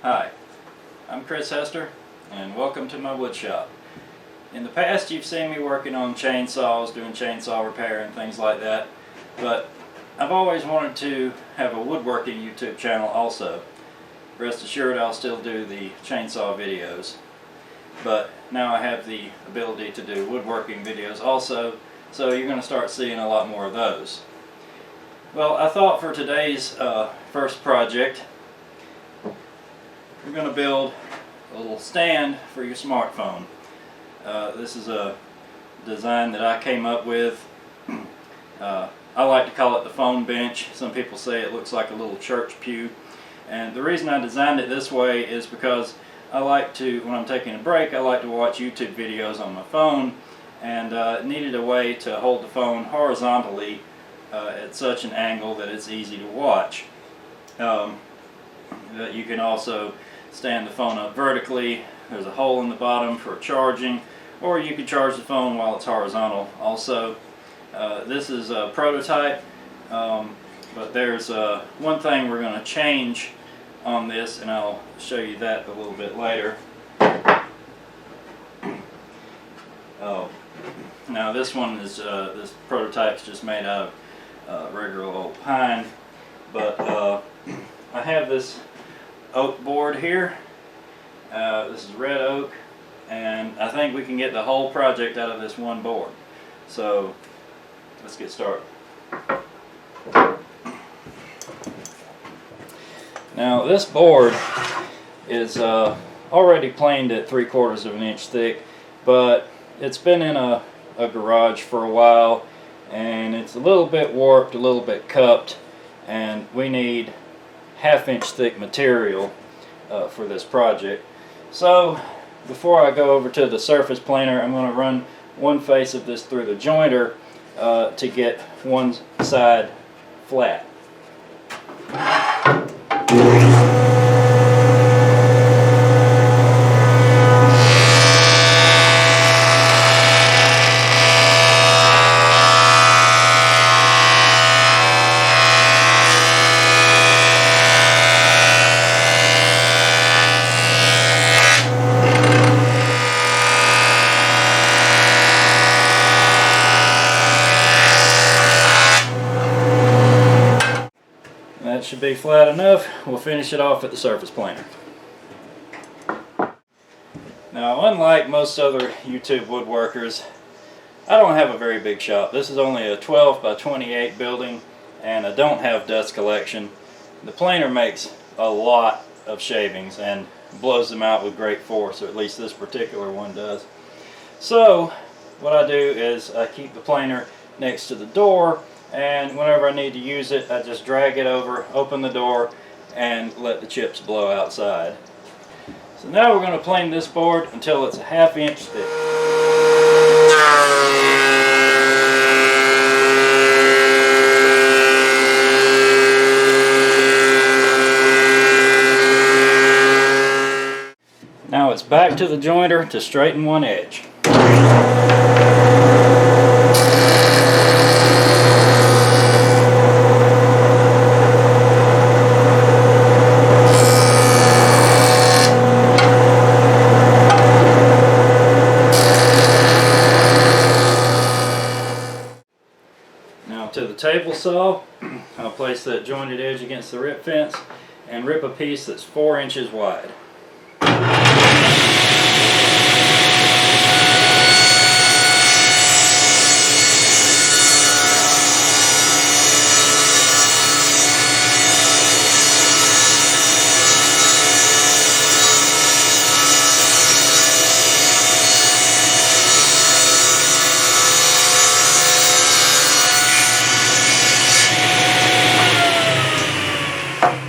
Hi, I'm Chris Hester, and welcome to my wood shop. In the past you've seen me working on chainsaws, doing chainsaw repair and things like that, but I've always wanted to have a woodworking YouTube channel also. Rest assured I'll still do the chainsaw videos, but now I have the ability to do woodworking videos also, so you're going to start seeing a lot more of those. Well, I thought for today's first project, we're going to build a little stand for your smartphone. This is a design that I came up with. I like to call it the phone bench. Some people say it looks like a little church pew. And the reason I designed it this way is because I like to, when I'm taking a break, I like to watch YouTube videos on my phone, and needed a way to hold the phone horizontally at such an angle that it's easy to watch. That you can also stand the phone up vertically. There's a hole in the bottom for charging, or you can charge the phone while it's horizontal also. This is a prototype, but there's one thing we're going to change on this, and I'll show you that a little bit later. Now this one is this prototype's just made out of regular old pine, but I have this oak board here. This is red oak, and I think we can get the whole project out of this one board. So let's get started. Now this board is already planed at 3/4 of an inch thick, but it's been in a garage for a while, and it's a little bit warped, a little bit cupped, and we need 1/2 inch thick material for this project. So before I go over to the surface planer, I'm going to run one face of this through the jointer to get one side flat. That should be flat enough. We'll finish it off at the surface planer. Now, unlike most other YouTube woodworkers, I don't have a very big shop. This is only a 12 by 28 building, and I don't have dust collection. The planer makes a lot of shavings and blows them out with great force, or at least this particular one does. So what I do is I keep the planer next to the door, and whenever I need to use it, I just drag it over, open the door, and let the chips blow outside. So now we're going to plane this board until it's 1/2 inch thick. Now it's back to the jointer to straighten one edge. To the table saw, I'll place that jointed edge against the rip fence and rip a piece that's 4 inches wide.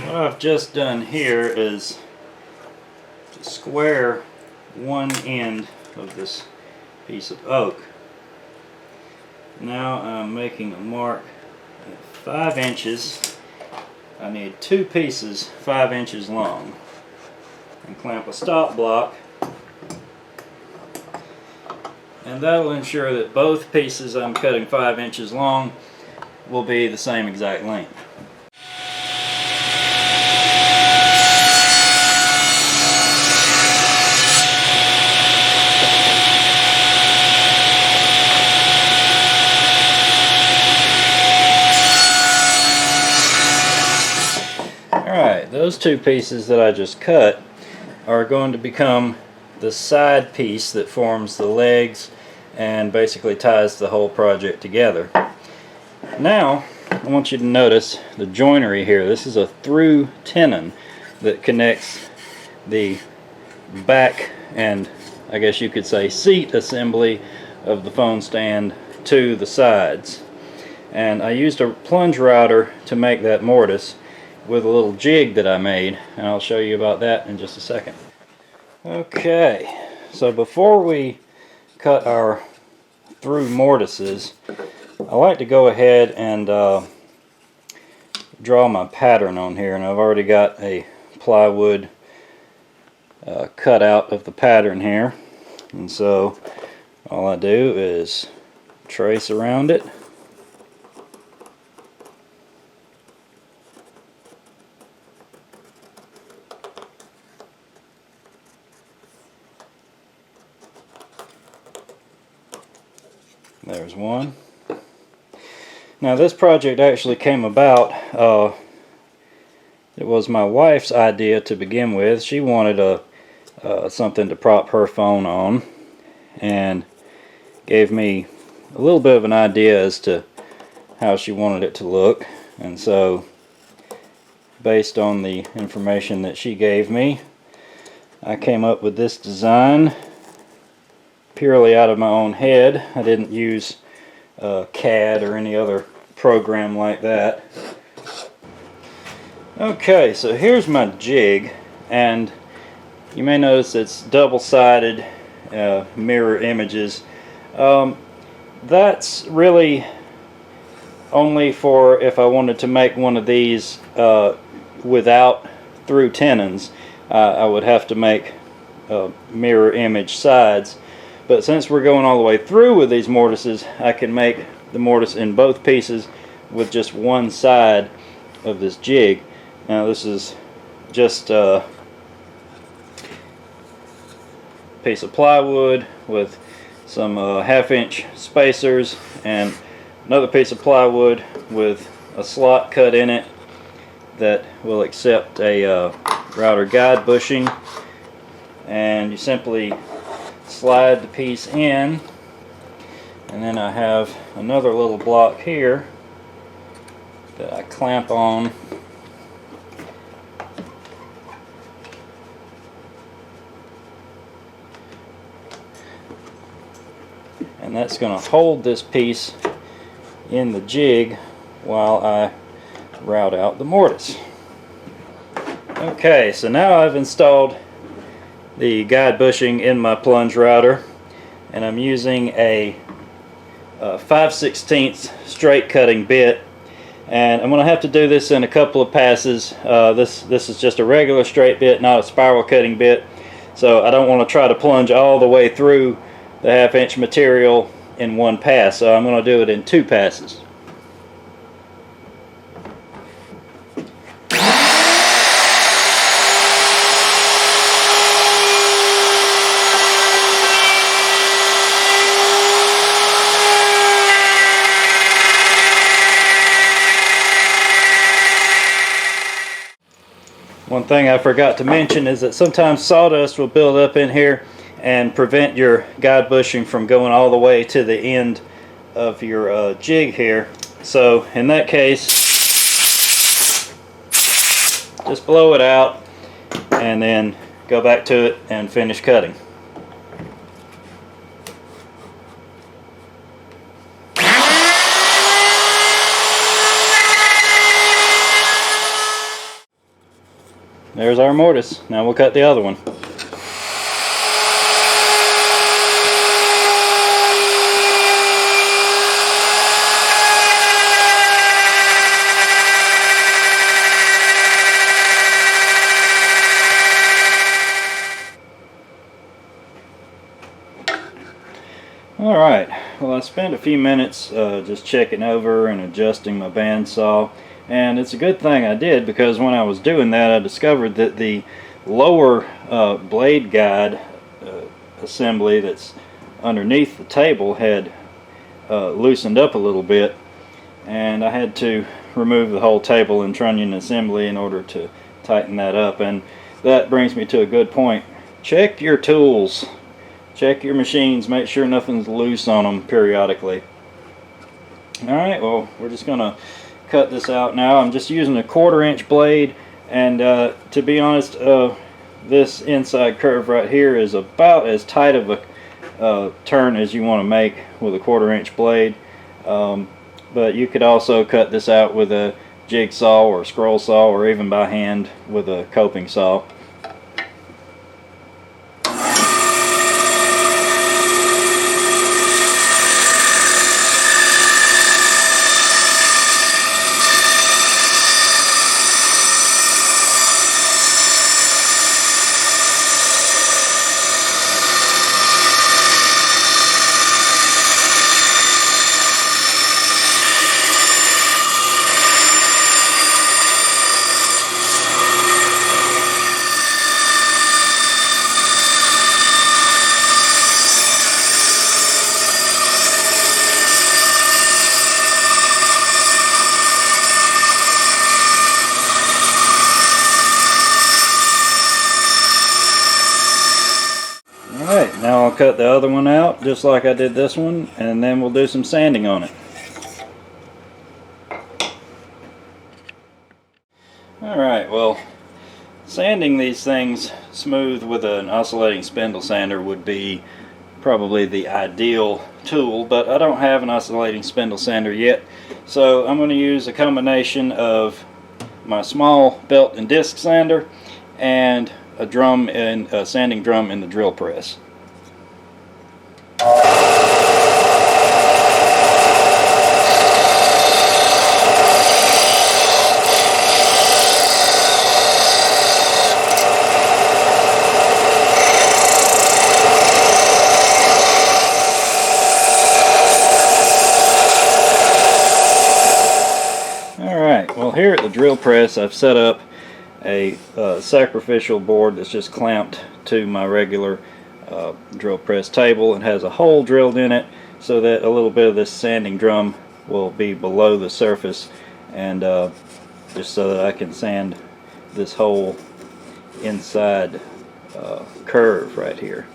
I've just done here is to square one end of this piece of oak. Now I'm making a mark at 5 inches. I need 2 pieces 5 inches long, and clamp a stop block, and that will ensure that both pieces I'm cutting 5 inches long will be the same exact length. those two pieces that I just cut are going to become the side piece that forms the legs and basically ties the whole project together. Now I want you to notice the joinery here. This is a through tenon that connects the back and, I guess you could say, seat assembly of the phone stand to the sides. And I used a plunge router to make that mortise with a little jig that I made, and I'll show you about that in just a second. Okay, so before we cut our through mortises, I like to go ahead and draw my pattern on here, and I've already got a plywood cut out of the pattern here, and so all I do is trace around it. There's one. Now this project actually came about, it was my wife's idea to begin with. She wanted something to prop her phone on, and gave me a little bit of an idea as to how she wanted it to look. And so, based on the information that she gave me, I came up with this design purely out of my own head. I didn't use CAD or any other program like that. Okay, so here's my jig, and you may notice it's double-sided mirror images. That's really only for if I wanted to make one of these without through tenons. I would have to make mirror image sides. But since we're going all the way through with these mortises, I can make the mortise in both pieces with just one side of this jig. Now this is just a piece of plywood with some 1/2 inch spacers and another piece of plywood with a slot cut in it that will accept a router guide bushing, and you simply slide the piece in, and then I have another little block here that I clamp on, and that's going to hold this piece in the jig while I route out the mortise. Okay, so now I've installed the guide bushing in my plunge router, and I'm using a 5/16 straight cutting bit, and I'm going to have to do this in a couple of passes. This is just a regular straight bit, not a spiral cutting bit, so I don't want to try to plunge all the way through the 1/2 inch material in one pass, so I'm going to do it in 2 passes. One thing I forgot to mention is that sometimes sawdust will build up in here and prevent your guide bushing from going all the way to the end of your jig here. So in that case, just blow it out and then go back to it and finish cutting. There's our mortise. Now we'll cut the other one. Alright, well, I spent a few minutes just checking over and adjusting my bandsaw, and it's a good thing I did, because when I was doing that I discovered that the lower blade guide assembly that's underneath the table had loosened up a little bit, and I had to remove the whole table and trunnion assembly in order to tighten that up. And that brings me to a good point. Check your tools, check your machines, make sure nothing's loose on them periodically. Alright, well, we're just going to cut this out now. I'm just using a 1/4 inch blade, and to be honest, this inside curve right here is about as tight of a turn as you want to make with a 1/4 inch blade. But you could also cut this out with a jigsaw or scroll saw, or even by hand with a coping saw. Alright, now I'll cut the other one out just like I did this one, and then we'll do some sanding on it. Alright, well, sanding these things smooth with an oscillating spindle sander would be probably the ideal tool, but I don't have an oscillating spindle sander yet, so I'm going to use a combination of my small belt and disc sander and a sanding drum in the drill press. Alright, well, here at the drill press I've set up a sacrificial board that's just clamped to my regular drill press table. It has a hole drilled in it so that a little bit of this sanding drum will be below the surface, and just so that I can sand this whole inside curve right here.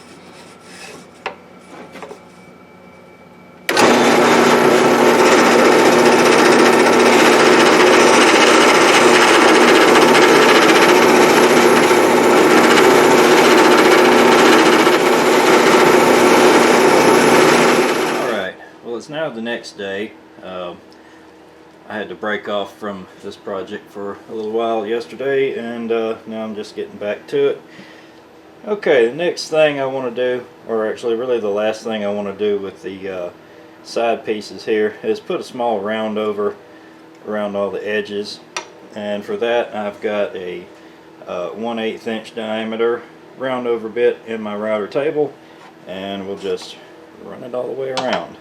It's now the next day. I had to break off from this project for a little while yesterday, and now I'm just getting back to it. Okay, the next thing I want to do, or actually really the last thing I want to do with the side pieces here, is put a small round over around all the edges, and for that I've got a 1/8 inch diameter round over bit in my router table, and we'll just run it all the way around.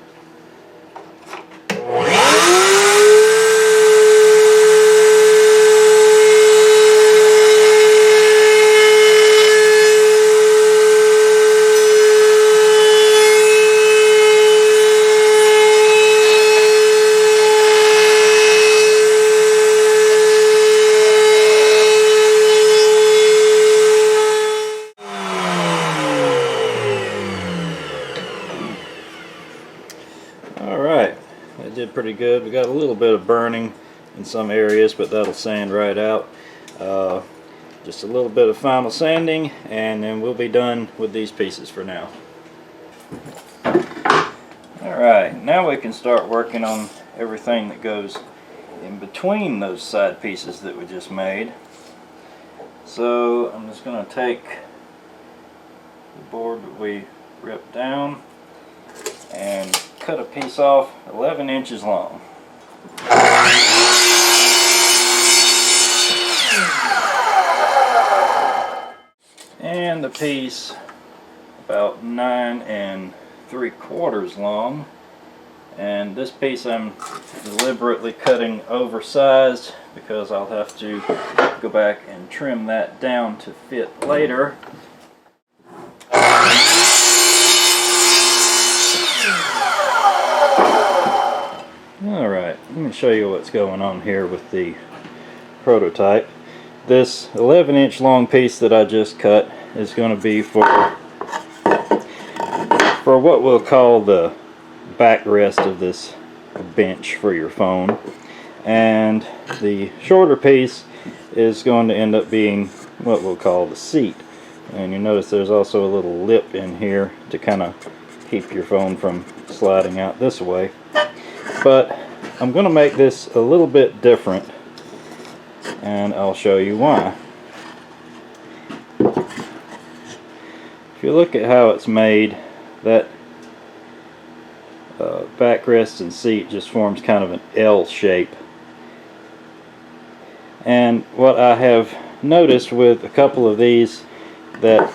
Alright, that did pretty good. We got a little bit of burning in some areas, but that'll sand right out. Just a little bit of final sanding, and then we'll be done with these pieces for now. Alright, now we can start working on everything that goes in between those side pieces that we just made. So I'm just going to take the board that we ripped down and cut a piece off 11 inches long. And the piece about 9 3/4 long. And this piece I'm deliberately cutting oversized because I'll have to go back and trim that down to fit later. Alright, let me show you what's going on here with the prototype. this 11-inch long piece that I just cut is going to be for what we'll call the backrest of this bench for your phone, and the shorter piece is going to end up being what we'll call the seat. And you notice there's also a little lip in here to kind of keep your phone from sliding out this way. But I'm going to make this a little bit different, and I'll show you why. If you look at how it's made, that backrest and seat just forms kind of an L shape. And what I have noticed with a couple of these that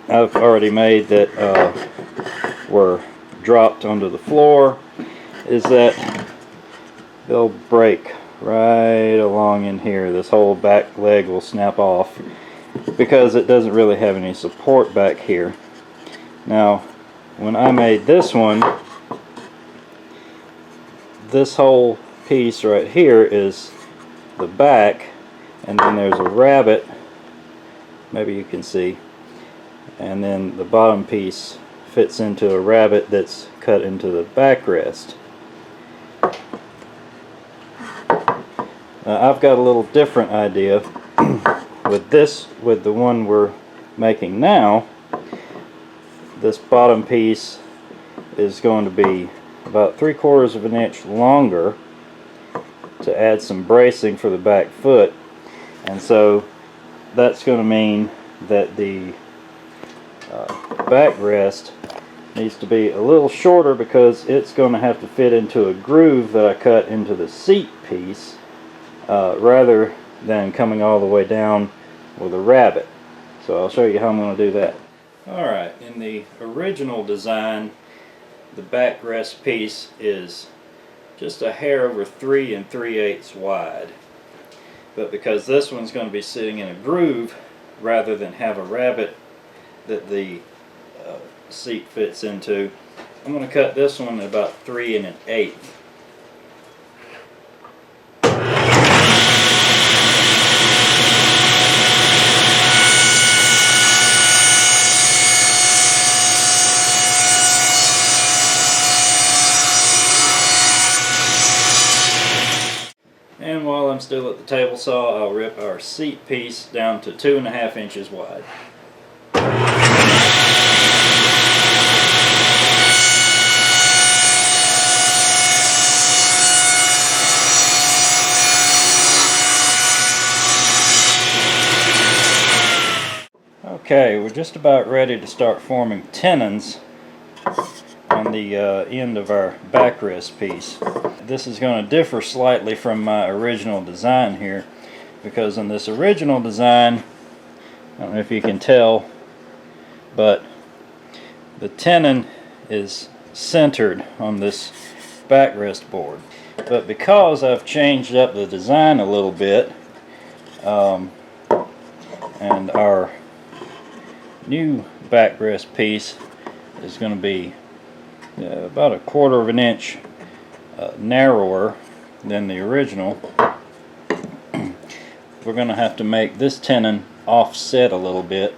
I've already made that were dropped onto the floor is that they'll break right along in here. This whole back leg will snap off because it doesn't really have any support back here. Now, when I made this one, this whole piece right here is the back, and then there's a rabbet, maybe you can see, and then the bottom piece fits into a rabbet that's cut into the backrest. I've got a little different idea with this. With the one we're making now, this bottom piece is going to be about 3/4 of an inch longer to add some bracing for the back foot, and so that's going to mean that the backrest needs to be a little shorter because it's going to have to fit into a groove that I cut into the seat piece rather than coming all the way down with a rabbet. So I'll show you how I'm going to do that. Alright, in the original design, the backrest piece is just a hair over 3 3/8 wide. But because this one's going to be sitting in a groove rather than have a rabbet that the seat fits into, I'm going to cut this one at about 3 1/8. And while I'm still at the table saw, I'll rip our seat piece down to 2 1/2 inches wide. Okay, we're just about ready to start forming tenons on the end of our backrest piece. This is going to differ slightly from my original design here, because in this original design, I don't know if you can tell, but the tenon is centered on this backrest board. But because I've changed up the design a little bit, and our new backrest piece is going to be about 1/4 of an inch narrower than the original, we're going to have to make this tenon offset a little bit,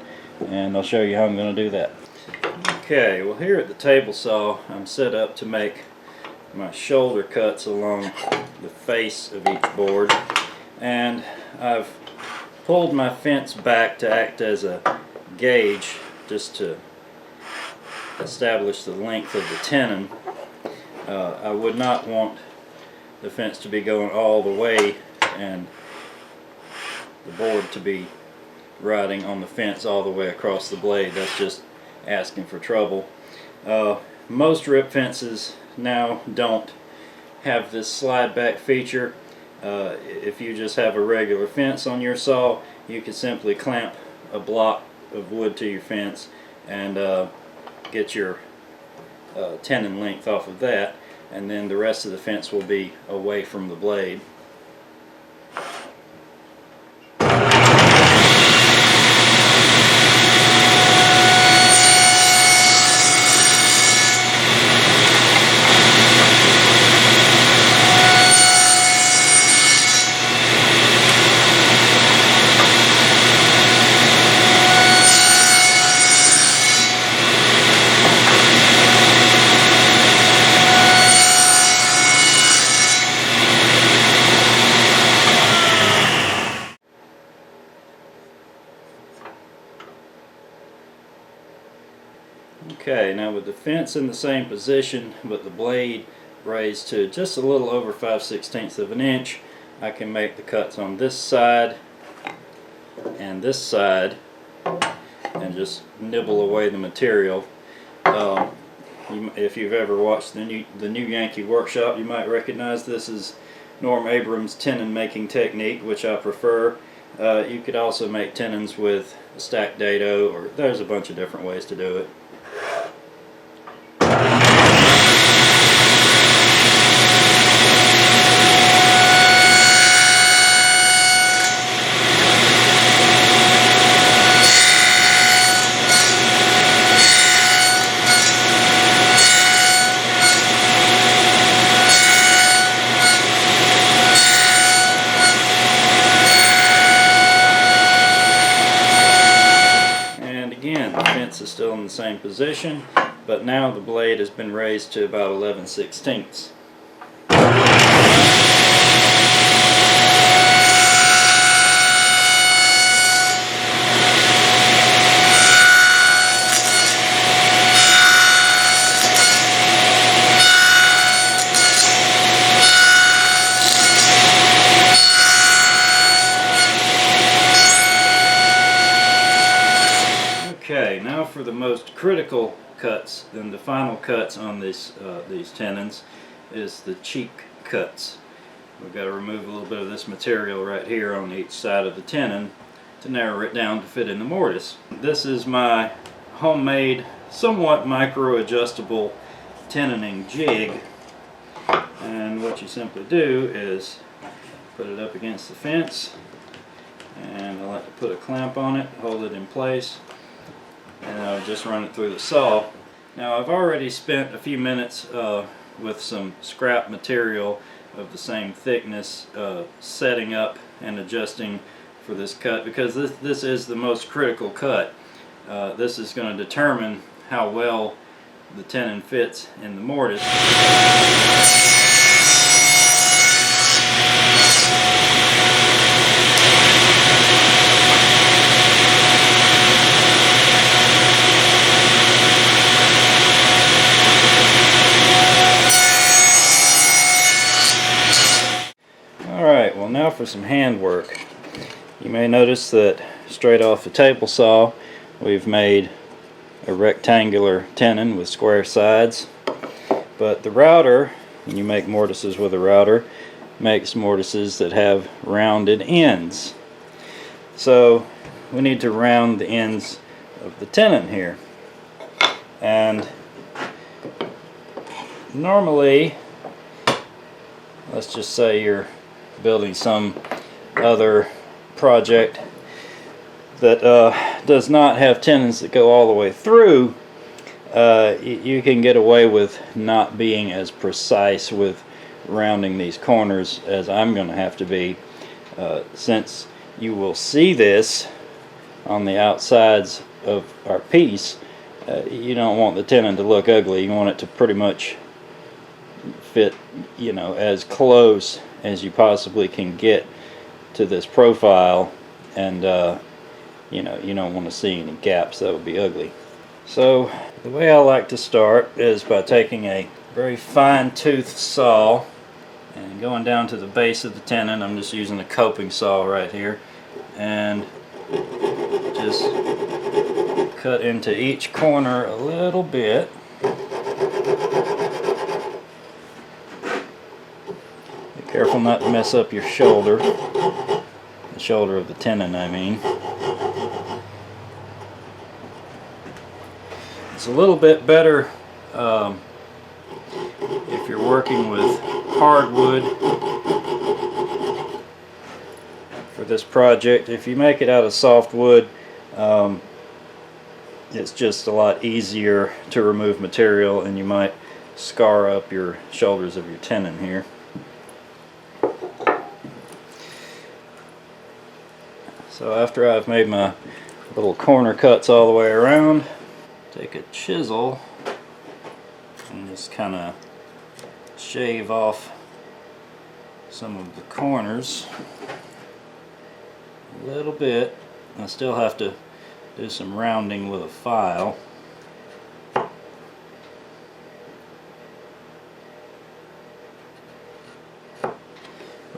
and I'll show you how I'm going to do that. Okay, well, here at the table saw, I'm set up to make my shoulder cuts along the face of each board, and I've pulled my fence back to act as a gauge just to establish the length of the tenon. I would not want the fence to be going all the way and the board to be riding on the fence all the way across the blade. That's just asking for trouble. Most rip fences now don't have this slide back feature. If you just have a regular fence on your saw, you can simply clamp a block of wood to your fence and get your tenon length off of that, and then the rest of the fence will be away from the blade. Okay, now with the fence in the same position but the blade raised to just a little over 5/16 of an inch, I can make the cuts on this side and this side and just nibble away the material. If you've ever watched the new Yankee Workshop, you might recognize this as Norm Abrams' tenon making technique, which I prefer. You could also make tenons with a stacked dado, or there's a bunch of different ways to do it. Is still in the same position, but now the blade has been raised to about 11/16. Okay, now for the most critical cuts, then the final cuts on these tenons is the cheek cuts. We've got to remove a little bit of this material right here on each side of the tenon to narrow it down to fit in the mortise. This is my homemade, somewhat micro-adjustable tenoning jig, and what you simply do is put it up against the fence, and I like to put a clamp on it, hold it in place, and I'll just run it through the saw. Now I've already spent a few minutes with some scrap material of the same thickness setting up and adjusting for this cut, because this is the most critical cut. This is going to determine how well the tenon fits in the mortise. Alright, well now for some handwork. You may notice that straight off the table saw we've made a rectangular tenon with square sides, but the router, when you make mortises with a router, makes mortises that have rounded ends. So we need to round the ends of the tenon here, and normally, let's just say you're building some other project that does not have tenons that go all the way through, you can get away with not being as precise with rounding these corners as I'm going to have to be, since you will see this on the outsides of our piece. You don't want the tenon to look ugly. You want it to pretty much fit, you know, as close as you possibly can get to this profile, and you know, you don't want to see any gaps. That would be ugly. So the way I like to start is by taking a very fine tooth saw and going down to the base of the tenon. I'm just using a coping saw right here, and just cut into each corner a little bit. Careful not to mess up your shoulder, the shoulder of the tenon, I mean. It's a little bit better if you're working with hardwood for this project. If you make it out of softwood, it's just a lot easier to remove material, and you might scar up your shoulders of your tenon here. So after I've made my little corner cuts all the way around, take a chisel and just kind of shave off some of the corners a little bit. I still have to do some rounding with a file.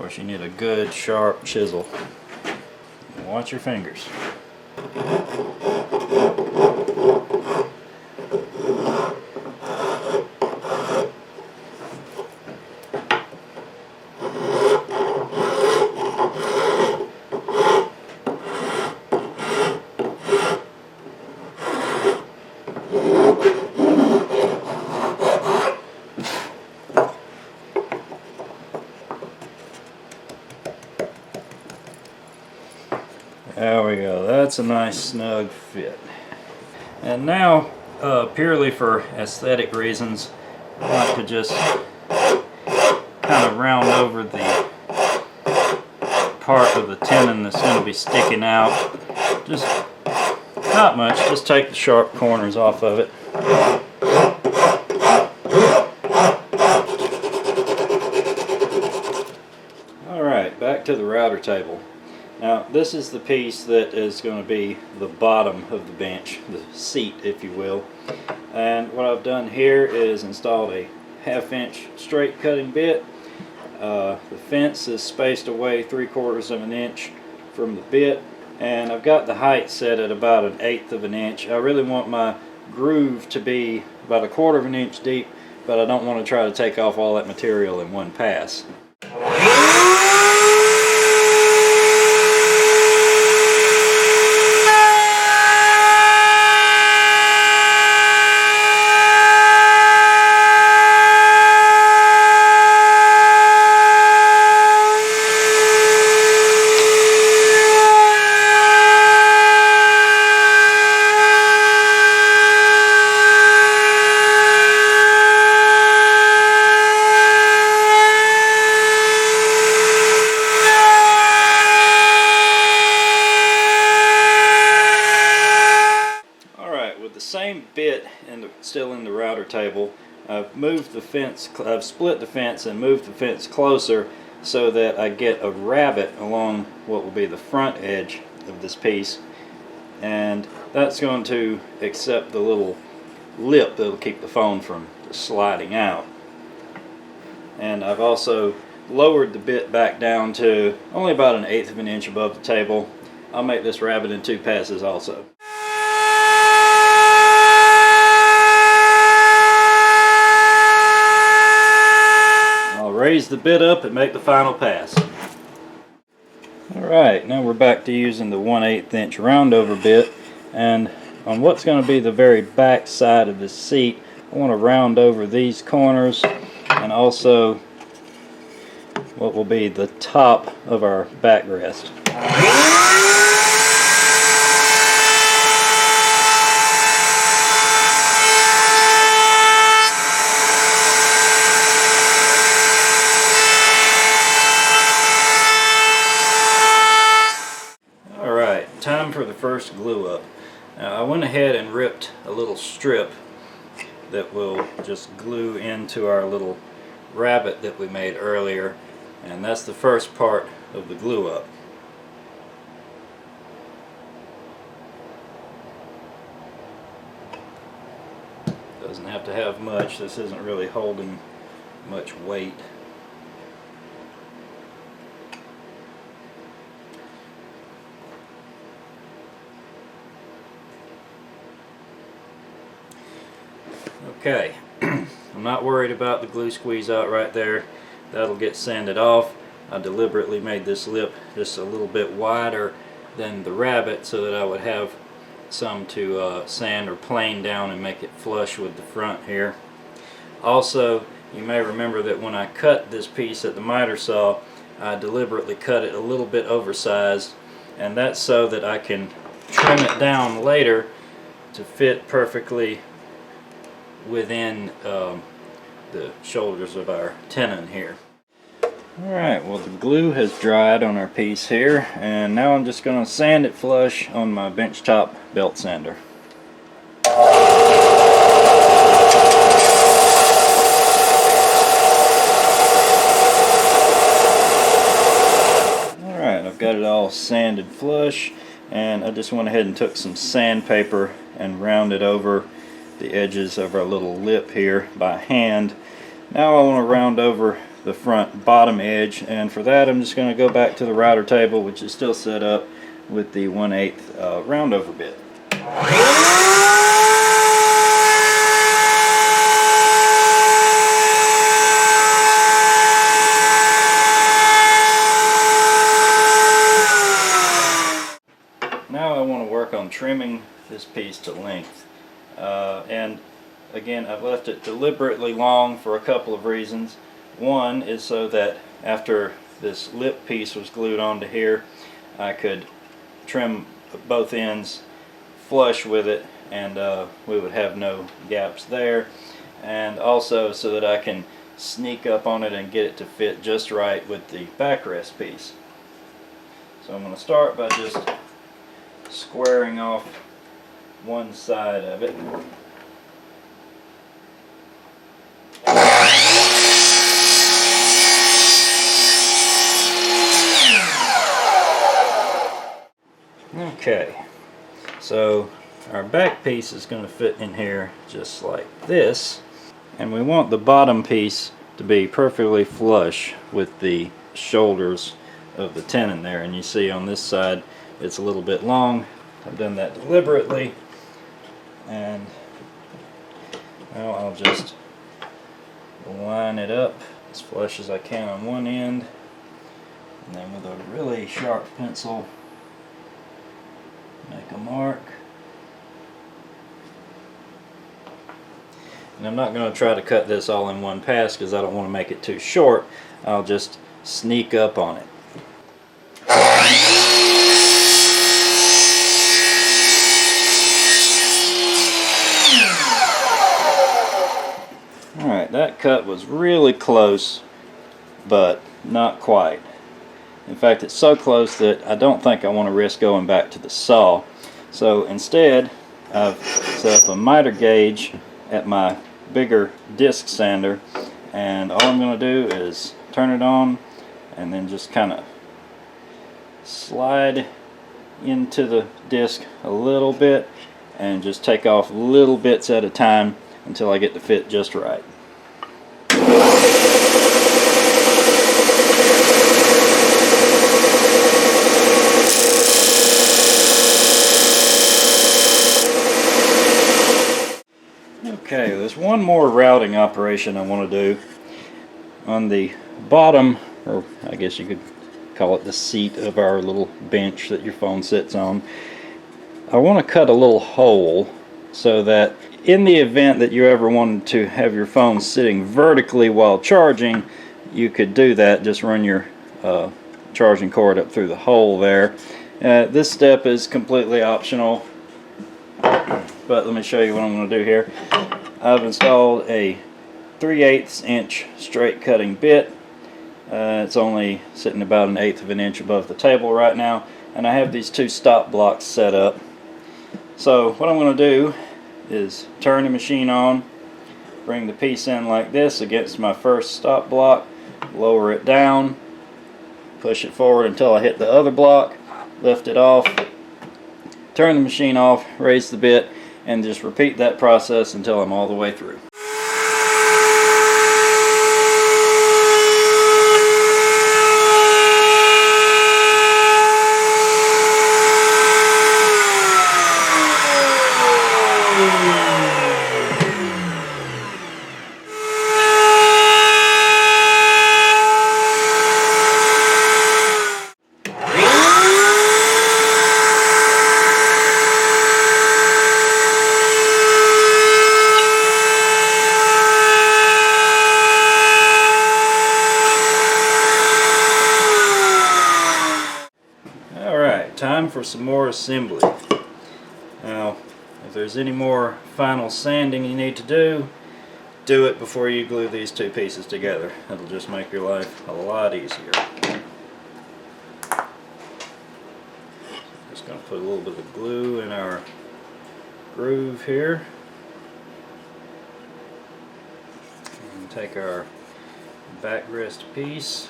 course, you need a good sharp chisel. Watch your fingers. There we go, that's a nice snug fit. And now, purely for aesthetic reasons, I like to just kind of round over the part of the tenon that's going to be sticking out. Just not much, just take the sharp corners off of it. Alright, back to the router table. Now this is the piece that is going to be the bottom of the bench, the seat if you will. And what I've done here is installed a 1/2 inch straight cutting bit. The fence is spaced away 3/4 of an inch from the bit, and I've got the height set at about 1/8 of an inch. I really want my groove to be about 1/4 of an inch deep, but I don't want to try to take off all that material in one pass. Same bit still in the router table. I've moved the fence, I've split the fence and moved the fence closer so that I get a rabbet along what will be the front edge of this piece, and that's going to accept the little lip that'll keep the phone from sliding out. And I've also lowered the bit back down to only about 1/8 of an inch above the table. I'll make this rabbet in 2 passes also. Raise the bit up and make the final pass. Alright, now we're back to using the 1/8 inch roundover bit, and on what's going to be the very back side of the seat, I want to round over these corners and also what will be the top of our backrest. Time for the first glue up. Now I went ahead and ripped a little strip that will just glue into our little rabbet that we made earlier, and that's the first part of the glue up. Doesn't have to have much, this isn't really holding much weight. Okay, I'm not worried about the glue squeeze out right there. That'll get sanded off. I deliberately made this lip just a little bit wider than the rabbet so that I would have some to sand or plane down and make it flush with the front here. Also, you may remember that when I cut this piece at the miter saw, I deliberately cut it a little bit oversized, and that's so that I can trim it down later to fit perfectly within the shoulders of our tenon here. Alright, well the glue has dried on our piece here, and now I'm just going to sand it flush on my benchtop belt sander. Alright, I've got it all sanded flush, and I just went ahead and took some sandpaper and rounded over the edges of our little lip here by hand. Now I want to round over the front bottom edge, and for that I'm just going to go back to the router table, which is still set up with the 1/8 roundover bit. Now I want to work on trimming this piece to length, and again, I've left it deliberately long for a couple of reasons. One is so that after this lip piece was glued onto here, I could trim both ends flush with it, and we would have no gaps there. And also so that I can sneak up on it and get it to fit just right with the backrest piece. So I'm going to start by just squaring off one side of it. Okay, so our back piece is going to fit in here just like this, and we want the bottom piece to be perfectly flush with the shoulders of the tenon there, and you see on this side it's a little bit long. I've done that deliberately, and now I'll just line it up as flush as I can on one end, and then with a really sharp pencil make a mark. And I'm not going to try to cut this all in one pass because I don't want to make it too short. I'll just sneak up on it. Alright, that cut was really close, but not quite. In fact, it's so close that I don't think I want to risk going back to the saw. So instead, I've set up a miter gauge at my bigger disc sander, and all I'm going to do is turn it on and then just kind of slide into the disc a little bit and just take off little bits at a time until I get the fit just right. Okay, there's one more routing operation I want to do. On the bottom, or I guess you could call it the seat of our little bench that your phone sits on, I want to cut a little hole so that in the event that you ever wanted to have your phone sitting vertically while charging, you could do that. Just run your charging cord up through the hole there. This step is completely optional, but let me show you what I'm going to do here. I've installed a 3/8 inch straight cutting bit. It's only sitting about 1/8 of an inch above the table right now, and I have these two stop blocks set up. So what I'm going to do is turn the machine on, bring the piece in like this against my first stop block, lower it down, push it forward until I hit the other block, lift it off, turn the machine off, raise the bit, and just repeat that process until I'm all the way through. Time for some more assembly. Now, if there's any more final sanding you need to do it before you glue these two pieces together. It'll just make your life a lot easier. Just going to put a little bit of glue in our groove here. And take our backrest piece,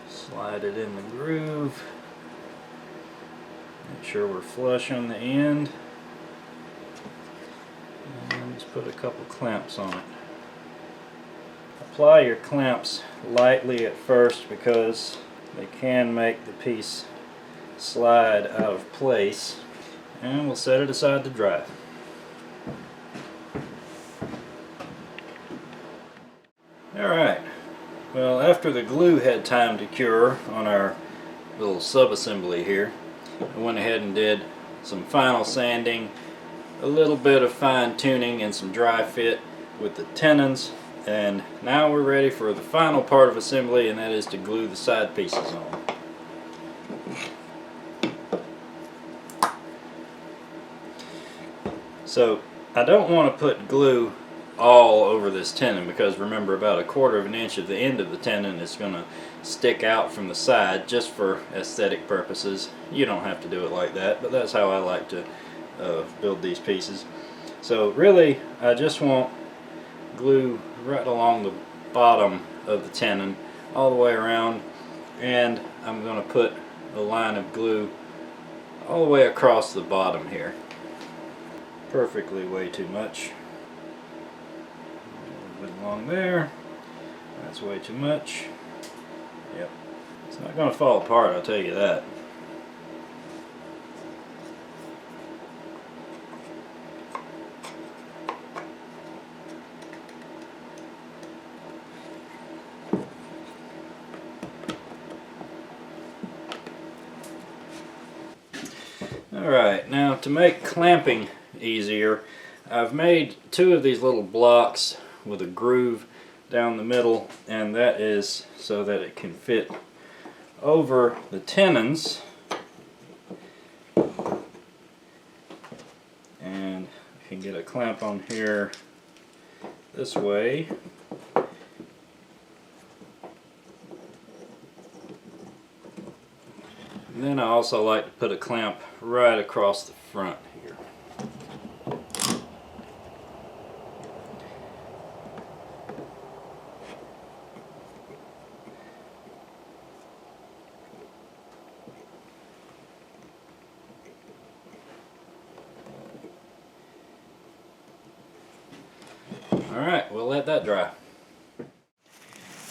slide it in the groove, make sure we're flush on the end, and just put a couple clamps on it. apply your clamps lightly at first because they can make the piece slide out of place, and we'll set it aside to dry. Alright, well, after the glue had time to cure on our little sub-assembly here, I went ahead and did some final sanding, a little bit of fine tuning, and some dry fit with the tenons, and now we're ready for the final part of assembly, and that is to glue the side pieces on. So I don't want to put glue all over this tenon because remember, about 1/4 of an inch of the end of the tenon is going to stick out from the side just for aesthetic purposes. You don't have to do it like that, but that's how I like to build these pieces. So really I just want glue right along the bottom of the tenon all the way around, and I'm going to put a line of glue all the way across the bottom here. Perfectly way too much. A little bit along there. That's way too much. Yep. It's not going to fall apart, I'll tell you that. Alright, now to make clamping easier, I've made 2 of these little blocks with a groove down the middle, and that is so that it can fit over the tenons, and I can get a clamp on here this way. And then I also like to put a clamp right across the front here. Alright, we'll let that dry.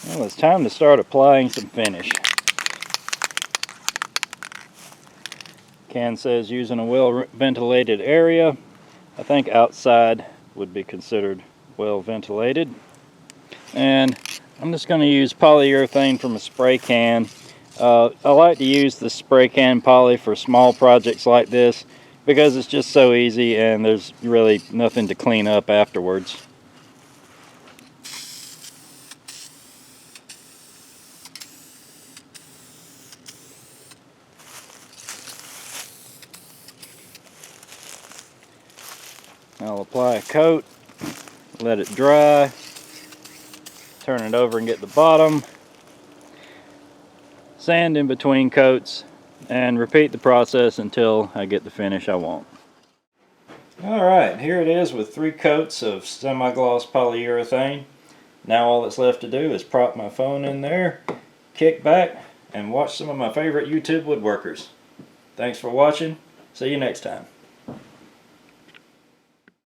Well, it's time to start applying some finish. Can says using a well ventilated area. I think outside would be considered well ventilated. And I'm just going to use polyurethane from a spray can. I like to use the spray can poly for small projects like this because it's just so easy and there's really nothing to clean up afterwards. I'll apply a coat, let it dry, turn it over and get the bottom, sand in between coats, and repeat the process until I get the finish I want. Alright, here it is with 3 coats of semi-gloss polyurethane. Now all that's left to do is prop my phone in there, kick back, and watch some of my favorite YouTube woodworkers. Thanks for watching. See you next time.